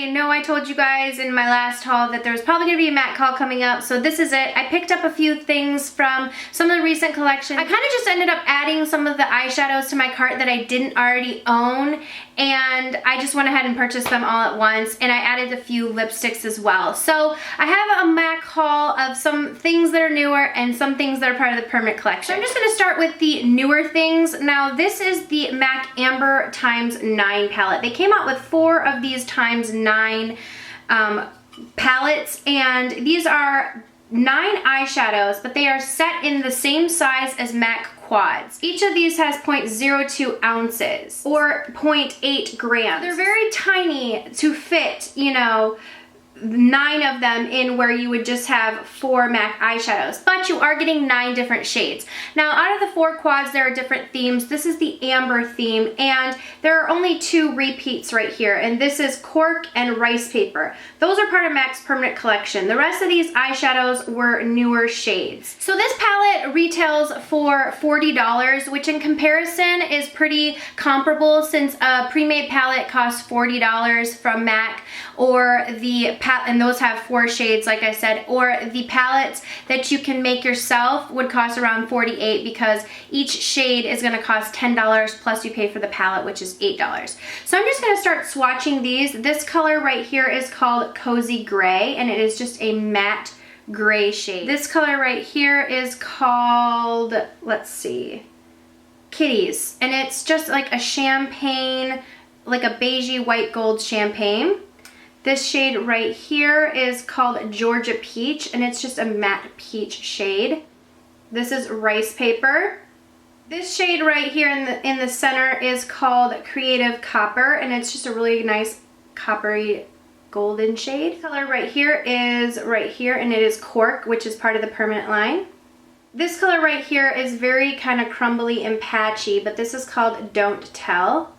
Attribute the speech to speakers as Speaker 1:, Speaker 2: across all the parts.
Speaker 1: I know I told you guys in my last haul that there was probably going to be a MAC haul coming up, so this is it. I picked up a few things from some of the recent collections. I kind of just ended up adding some of the eyeshadows to my cart that I didn't already own, and I just went ahead and purchased them all at once, and I added a few lipsticks as well. So I have a MAC haul of some things that are newer and some things that are part of the permanent collection. So I'm just going to start with the newer things. Now this is the MAC Amber x9 palette. They came out with 4 of these x9 palettes, and these are 9 eyeshadows, but they are set in the same size as MAC quads. Each of these has 0.02 ounces or 0.8 grams. They're very tiny to fit, you know, 9 of them in where you would just have 4 MAC eyeshadows, but you are getting 9 different shades. Now out of the 4 quads there are different themes. This is the amber theme, and there are only 2 repeats right here, and this is cork and rice paper. Those are part of MAC's permanent collection. The rest of these eyeshadows were newer shades. So this palette retails for $40, which in comparison is pretty comparable since a pre-made palette costs $40 from MAC, or the and those have 4 shades like I said, or the palettes that you can make yourself would cost around $48 because each shade is going to cost $10 plus you pay for the palette, which is $8. So I'm just going to start swatching these. This color right here is called Cozy Gray, and it is just a matte gray shade. This color right here is called, let's see, Kitties, and it's just like a champagne, like a beigey white gold champagne. This shade right here is called Georgia Peach, and it's just a matte peach shade. This is Rice Paper. This shade right here in the center is called Creative Copper, and it's just a really nice coppery golden shade. The color right here is right here, and it is Cork, which is part of the permanent line. This color right here is very kind of crumbly and patchy, but this is called Don't Tell.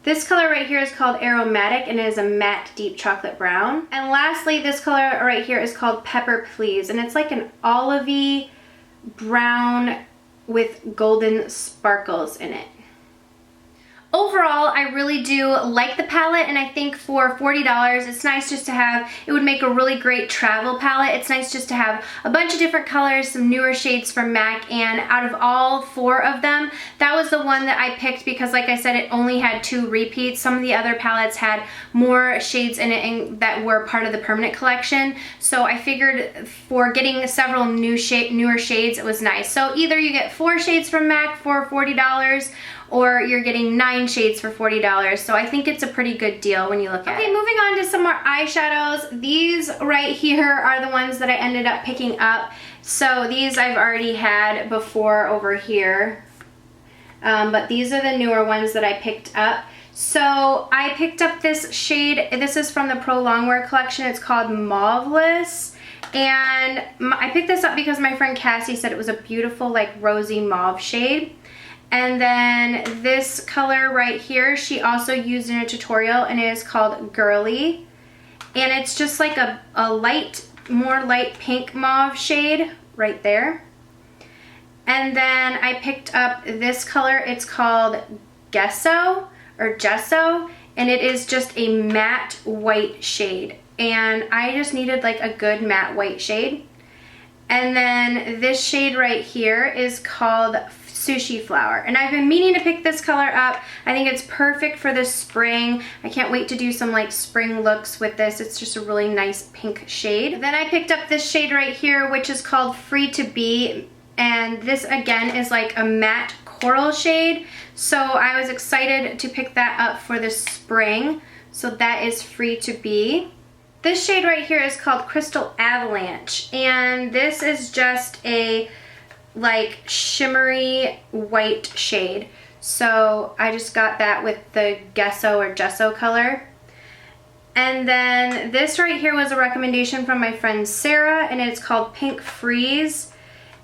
Speaker 1: This color right here is called Aromatic, and it is a matte deep chocolate brown. And lastly, this color right here is called Pepper Please, and it's like an olivey brown with golden sparkles in it. Overall, I really do like the palette, and I think for $40, it's nice just to have, it would make a really great travel palette. It's nice just to have a bunch of different colors, some newer shades from MAC, and out of all 4 of them, that was the one that I picked because, like I said, it only had 2 repeats. Some of the other palettes had more shades in it and that were part of the permanent collection, so I figured for getting several newer shades, it was nice. So either you get 4 shades from MAC for $40, or you're getting 9 shades for $40. So I think it's a pretty good deal when you look at it. Okay, moving on to some more eyeshadows. These right here are the ones that I ended up picking up. So these I've already had before over here. But these are the newer ones that I picked up. So I picked up this shade. This is from the Pro Longwear collection. It's called Mauveless. And I picked this up because my friend Cassie said it was a beautiful, like, rosy mauve shade. And then this color right here, she also used in a tutorial, and it is called Girlie. And it's just like a light, more light pink mauve shade right there. And then I picked up this color. It's called Gesso, or Gesso, and it is just a matte white shade. And I just needed like a good matte white shade. And then this shade right here is called Sushi Flower, and I've been meaning to pick this color up. I think it's perfect for the spring. I can't wait to do some like spring looks with this. It's just a really nice pink shade. Then I picked up this shade right here, which is called Free to Be, and this again is like a matte coral shade, so I was excited to pick that up for the spring. So that is Free to Be. This shade right here is called Crystal Avalanche, and this is just a like shimmery white shade. So I just got that with the Gesso or Gesso color. And then this right here was a recommendation from my friend Sarah, and it's called Pink Freeze.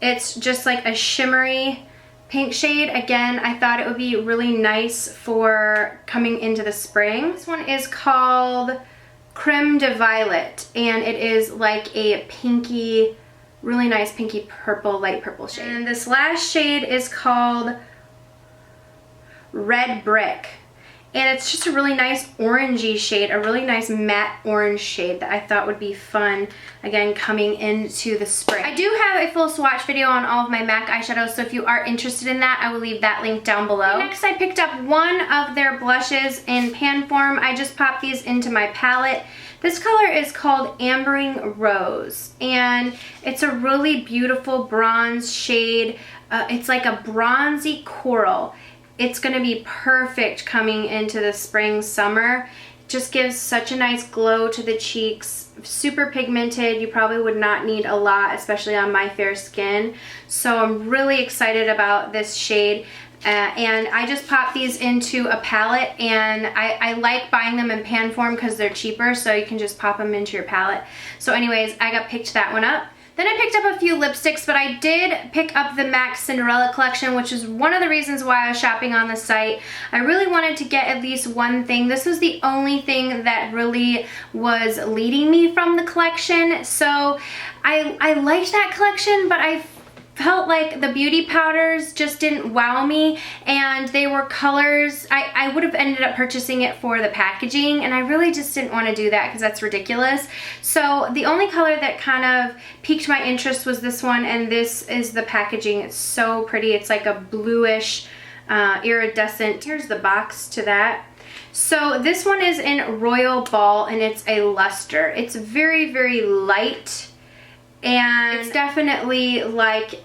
Speaker 1: It's just like a shimmery pink shade. Again, I thought it would be really nice for coming into the spring. This one is called Creme de Violet, and it is like a pinky, really nice pinky purple, light purple shade. And this last shade is called Red Brick, And it's just a really nice orangey shade, a really nice matte orange shade that I thought would be fun, again, coming into the spring. I do have a full swatch video on all of my MAC eyeshadows, so if you are interested in that, I will leave that link down below. Next, I picked up one of their blushes in pan form. I just popped these into my palette. This color is called Ambering Rose, and it's a really beautiful bronze shade. It's like a bronzy coral. It's gonna be perfect coming into the spring, summer. Just gives such a nice glow to the cheeks. Super pigmented. You probably would not need a lot, especially on my fair skin. So I'm really excited about this shade. And I just popped these into a palette, and I like buying them in pan form because they're cheaper, so you can just pop them into your palette. So anyways, I picked that one up. Then I picked up a few lipsticks, but I did pick up the MAC Cinderella collection, which is one of the reasons why I was shopping on the site. I really wanted to get at least one thing. This was the only thing that really was leading me from the collection. So I liked that collection, but I felt like the beauty powders just didn't wow me, and they were colors. I would have ended up purchasing it for the packaging, and I really just didn't want to do that because that's ridiculous. So the only color that kind of piqued my interest was this one, and this is the packaging. It's so pretty. It's like a bluish iridescent. Here's the box to that. So this one is in Royal Ball, and it's a luster. It's very, very light. And it's definitely like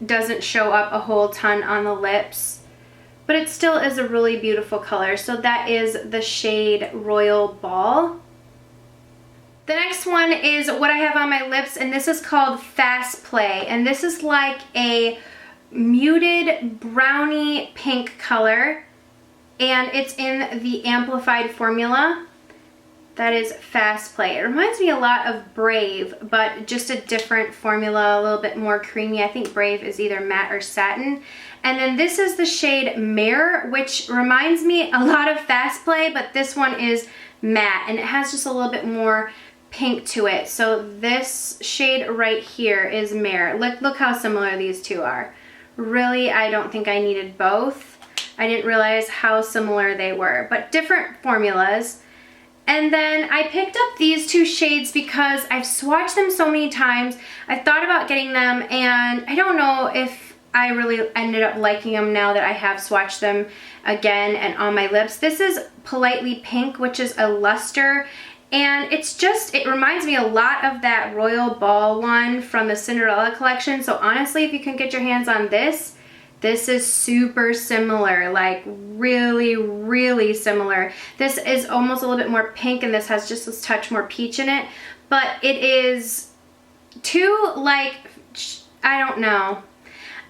Speaker 1: doesn't show up a whole ton on the lips, but it still is a really beautiful color. So that is the shade Royal Ball. The next one is what I have on my lips, and this is called FastPlay, and this is like a muted brownie pink color, and it's in the amplified formula. That is FastPlay. It reminds me a lot of Brave, but just a different formula, a little bit more creamy. I think Brave is either matte or satin. And then this is the shade Mehr, which reminds me a lot of FastPlay, but this one is matte, and it has just a little bit more pink to it. So this shade right here is Mehr. Look how similar these two are. Really, I don't think I needed both. I didn't realize how similar they were, but different formulas. And then I picked up these two shades because I've swatched them so many times. I thought about getting them, and I don't know if I really ended up liking them now that I have swatched them again and on my lips. This is Politely Pink, which is a luster, and it reminds me a lot of that Royal Ball one from the Cinderella collection. So honestly, if you can get your hands on this is super similar, like really, really similar. This is almost a little bit more pink, and this has just a touch more peach in it, but it is too, like, I don't know.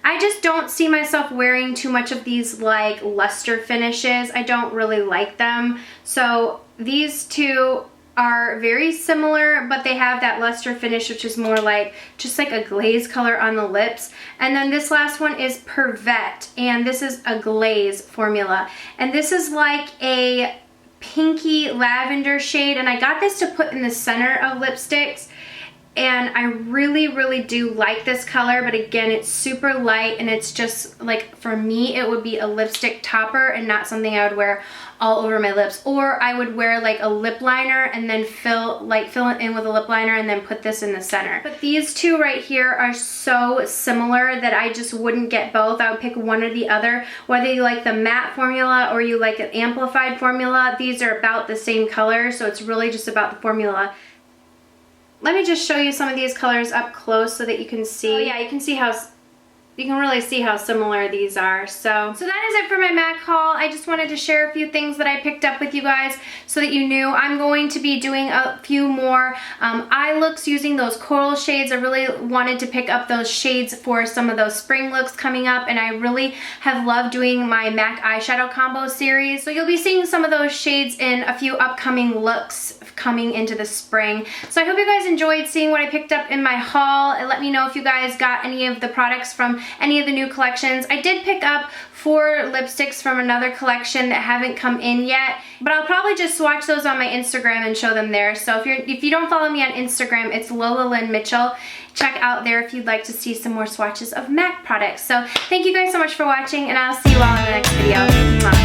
Speaker 1: I just don't see myself wearing too much of these like luster finishes. I don't really like them. So these two are very similar, but they have that luster finish, which is more like just like a glaze color on the lips. And then this last one is Pervette, and this is a glaze formula, and this is like a pinky lavender shade, and I got this to put in the center of lipsticks, and I really, really do like this color. But again, it's super light, and it's just like, for me, it would be a lipstick topper and not something I would wear all over my lips. Or I would wear like a lip liner and then fill it in with a lip liner and then put this in the center. But these two right here are so similar that I just wouldn't get both. I would pick one or the other. Whether you like the matte formula or you like an amplified formula, these are about the same color, so it's really just about the formula. Let me just show you some of these colors up close so that you can see. Oh yeah, you can really see how similar these are. So that is it for my MAC haul. I just wanted to share a few things that I picked up with you guys so that you knew. I'm going to be doing a few more eye looks using those coral shades. I really wanted to pick up those shades for some of those spring looks coming up, and I really have loved doing my MAC eyeshadow combo series. So you'll be seeing some of those shades in a few upcoming looks coming into the spring. So I hope you guys enjoyed seeing what I picked up in my haul, and let me know if you guys got any of the products from any of the new collections. I did pick up 4 lipsticks from another collection that haven't come in yet, but I'll probably just swatch those on my Instagram and show them there. So if you don't follow me on Instagram, it's Lolalynn Mitchell. Check out there if you'd like to see some more swatches of MAC products. So thank you guys so much for watching, and I'll see you all in the next video. Mwah.